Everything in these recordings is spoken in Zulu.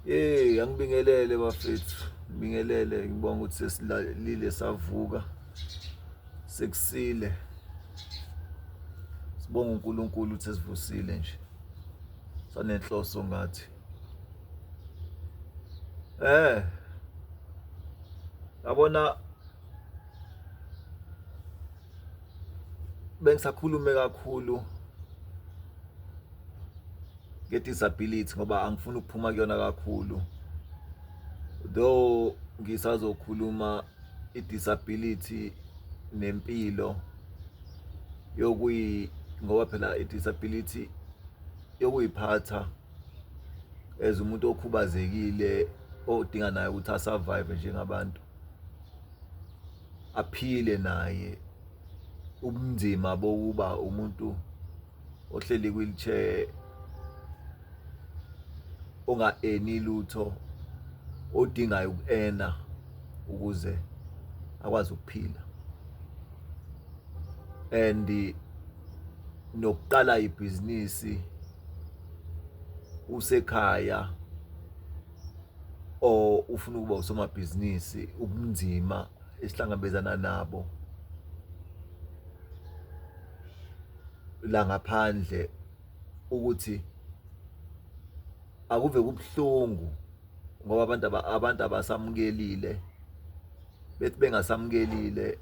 Angibingelele bafethu, ngibingelele ngibonga ukuthi sesilalile savuka sekusile. Sibonga uNkulunkulu ukuthi sesivusile nje. Sanenhloso ngathi. Yabona bengisakhulume kakhulu nge-disability ngoba angifuni ukuphuma kuyona kakhulu. Though ngisazokhuluma i-disability nempilo ngoba phela i-disability yokuyiphatha as umuntu okhubazekile odinga naye ukuthi asurvive njengabantu, aphile naye ubunzima bokuba umuntu ohleli wheelchair, onga-eni lutho, odingayo uku-ena ukuze akwazi ukuphila. And nokuqala ibhizinisi usekhaya or ufuna ukuba usomabhizinisi, ubunzima esihlangabezana nabo la ngaphandle, ukuthi akuve kubuhlungu ngoba abantu abasamukelile, bethi bengasamukelile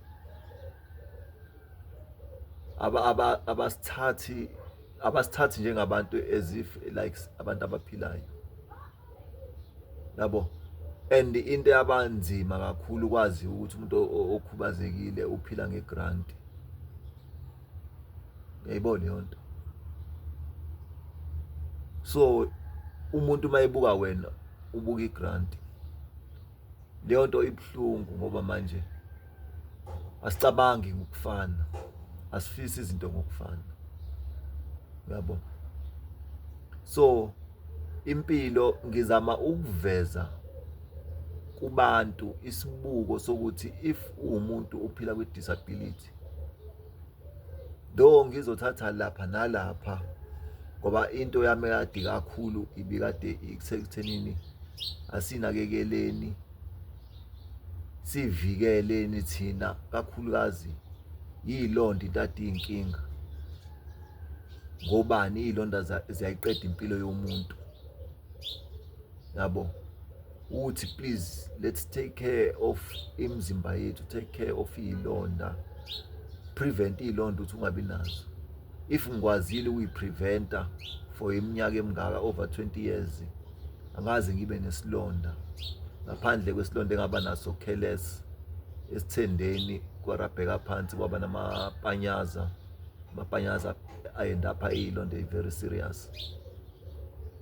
abasithathi njengabantu as if like abantu abaphilayo, yabo. And into yabanzima kakhulu kwazi ukuthi umuntu okhubazekile uphila ngegrant. Uyayibona leyo nto? So umuntu mayebuka wena ubuka igrant, leyo nto ibuhlungu ngoba manje asicabangi ngokufana, asifisi izinto ngokufana, yabo. So impilo ngizama ukuveza kubantu isibuko sokuthi if umuntu uphila kwi-disability, though ngizothatha lapha nalapha ngoba into yami kade kakhulu ibikade ikuthenini asinakekeleni, sivikeleni thina kakhulukazi yilonda into ade inkinga. Ngobani izilonda ziyayiqeda impilo yomuntu, yabo. Uthi please let's take care of imizimba yethu, take care of izilonda, prevent izilonda ukuthi ungabi nazo. If ngikwazile ukuyipreventa for iminyaka emingaka over 20 years, angaze ngibe nesilonda ngaphandle kwesilonda engaba naso careless esithendeni kwarabheka phansi kwaba namapanyaza, amapanyaza ayenda apha izilonda very serious,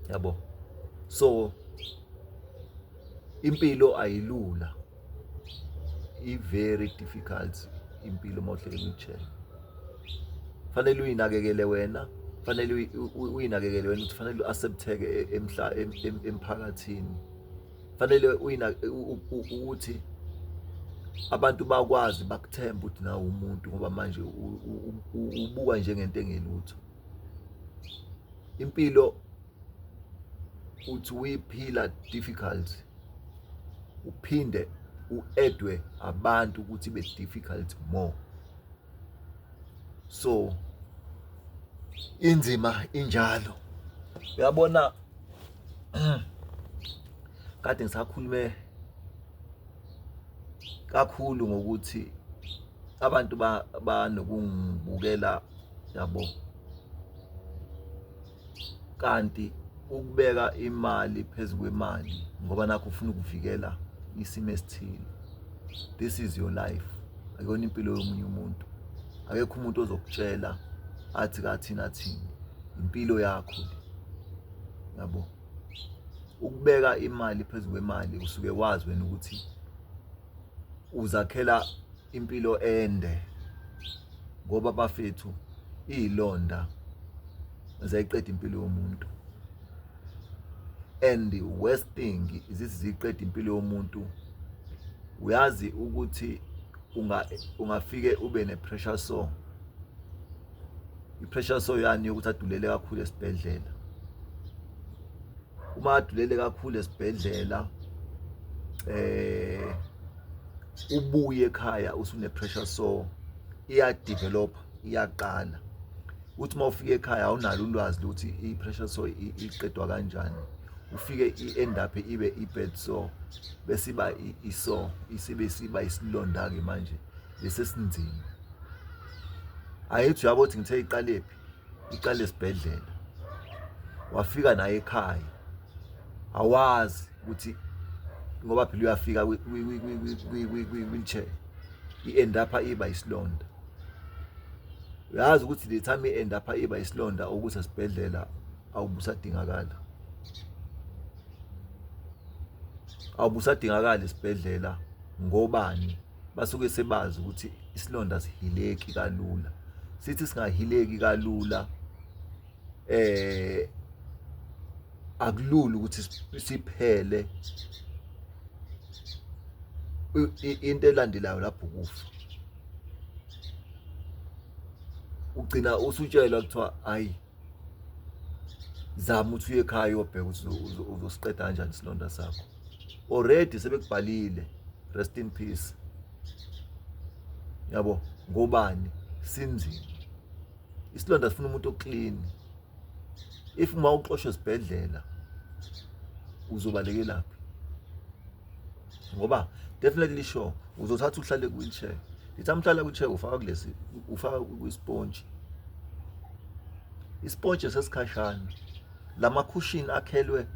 yabo. So impilo ayilula, very difficult impilo mawuhleli wheelchair. Fanele uyinakekele wena, fanele uyinakekele wena, ukuthi fanele uaccepteke emphakathini, fanele ukuthi abantu bakwazi bakuthemba ukuthi nawe umuntu, ngoba manje ubuka njengento engelutho. Impilo uthi uyiphila difficult, uphinde uedwe abantu ukuthi be difficult more. So inzima injalo, uyabona. Kade ngisakhulume kakhulu ngokuthi abantu banokungibukela, yabo, kanti ukubeka imali phezulu kwemali ngoba nakho ufuna ukuvikela isimo esithile. This is your life, akuyona impilo yomunye umuntu. Akekho umuntu ozokutshela athi kathina thini, impilo yakho, yabo. Ukubeka imali phezulu kwemali usuke wazi wena ukuthi uzakhela impilo ende, ngoba bafethu izilonda ziyayiqeda impilo yomuntu. And the worst thing ziqeda impilo yomuntu. Uyazi ukuthi ungafike ube ne-pressure sore. I-pressure sore yani yokuthi adulele kakhulu esibhedlela. uma adulele kakhulu esibhedlela ubuye ekhaya usune pressure sore iya-develop iyaqala uthi mawufika ekhaya awunalo ulwazi ukuthi i-pressure sore iqedwa kanjani ufike i-end up ibe i-bed sore bese iba i-sore siba isilonda ke manje bese sinzima ayithi uyabo ukuthi ngithe iqalephi iqale esibhedlela wafika naye ekhaya awazi ukuthi ngoba phela uyafika kwi-wheelchair i-end up iba isilonda uyazi ukuthi le time i-end up iba isilonda ukuthi esibhedlela awubusadingakala esibhedlela ngobani basuke sebazi ukuthi isilonda sihileki kalula sithi singahileki kalula akulula ukuthi siphele into elandelayo lapho ukufa ugcina usutshelwa kuthiwa hayi zama ukuthi uye ekhaya uyobheka ukuthi uzosiqeda kanjani isilonda sakho already sebekubhalile rest in peace yabo ngobani sinzima isilonda sifuna umuntu oclean if uma uxoshwe esibhedlela uzobaleke laphi ngoba definitely sure uzothatha uhlale ku-wheelchair lithi amhlala ku-wheelchair ufaka kwisponji isponji sesikhashana lamakhushini akhelwe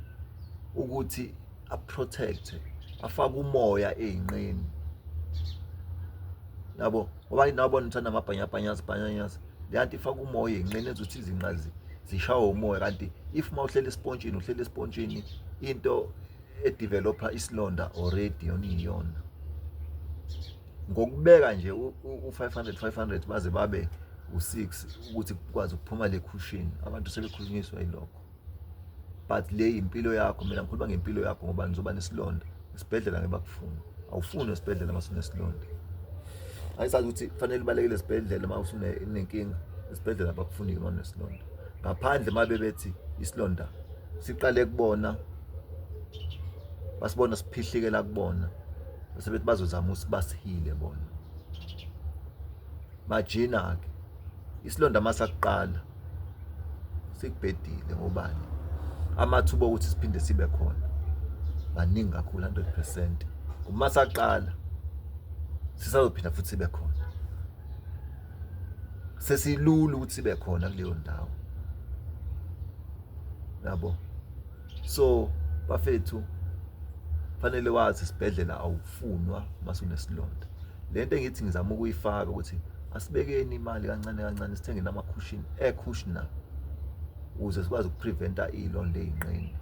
ukuthi aprotect afake umoya ey'nqeni yabo ngoba nabona uthanda amabhanyazi leyanto ifaka umoya ey'nqeni enza ukuthi izinqa zishawe umoya kanti if uma uhlele espontshini into edevelopa isilonda already yona iyona ngokubeka nje u500 baze babe u6 ukuthi kukwazi ukuphuma le cushion abantu sebekhulunyiswa yilokho but le impilo yakho mina ngikhuluma ngempilo yakho ngoba ngizoba nesilonda isibhedlela ngebakufuna awufuni esibhedlela masune silonda ayisazi ukuthi kufanele balekele esibhedlela uma usunenkinga esibhedlela bakufuni uma unesilonda ngaphandle mabe bethi isilonda siqale kubona basibona siphihlikela kubona bese bethi bazozama usibasihile bona majina ke isilonda masakuqala sikubhedile ngobani amathuba ukuthi siphinde sibe khona maningi kakhulu 100% uma saqala sisazophinda futhi sibe khona sesilula ukuthi sibe khona kuleyo ndawo yabo so bafethu fanele wazi isibhedlela awufunwa masunesilonda lento engithi ngizama ukuyifaka ukuthi asibekeni imali kancane sithenge namakhushini air-cushioner ukuze sikwazi ukupreventa ilonda ey'nqeni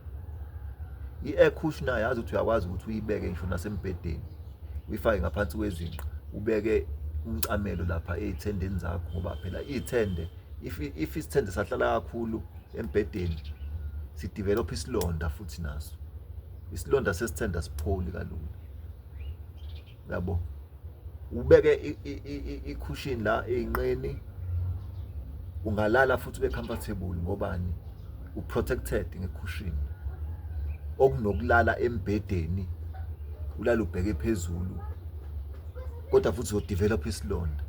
i-air-cushioner yazi ukuthi uyakwazi ukuthi uyibeke ngisho nasembhedeni uyifake ngaphansi kwezinqa ubeke umcamelo lapha ey'thendeni zakho ngoba phela iy'thende if isithende sahlala kakhulu embhedeni sidevelop isilonda futhi naso isilonda sesithende asipholi kalula yabo ubeke i-cushion la ey'nqeni ungalala futhi ube comfortable ngobani uprotected nge-cushion okunokulala embhedeni ulala ubheke phezulu kodwa futhi uzodevelop isilonda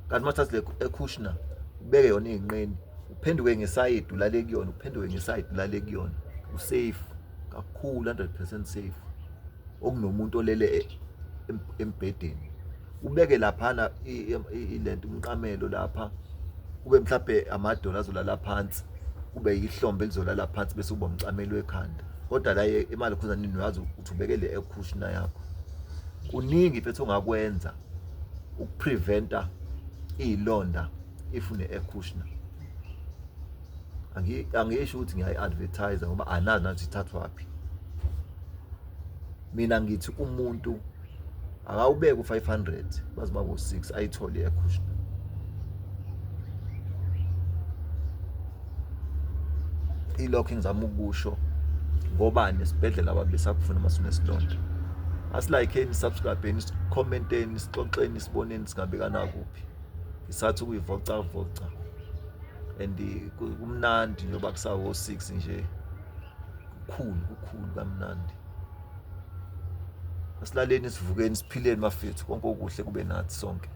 kanti mathatha le e-cushioner ubeke yona ey'nqeni uphenduke ngesayidi ulale kuyona uphenduke ngesayidi ulale kuyona usafe kakhulu 100% safe okunomuntu olele embhedeni ubeke laphana ilento umqamelo lapha kube mhlawumbe amadolo azolala phansi kube ihlombe elizolala phansi bese kuba umcamelo ekhanda kodwa la emalokhuzanini uyazi ukuthi ubeke le air cushioner yakho kuningi futhi ongakwenza ukupreventa izilonda if une air cushioner angisho ukuthi ngiyayi-advertise ngoba anazi nathi ithathwa waphi mina ngithi umuntu akawubeke u500 baze babo 6 ayithole i-air cushioner ilokho engizama ukusho ngoba nesibhedlela babesakufuna masunesilonda asilikeeni subscribeeni commenteni sixoxeni siboneni singabekana kuphi isathi ukuyivoca and kumnandi njengoba kusawo 6 nje kukhulu kamnandi. Asilaleni, sivukeni, siphileni mafethu, konke okuhle kube nathi sonke.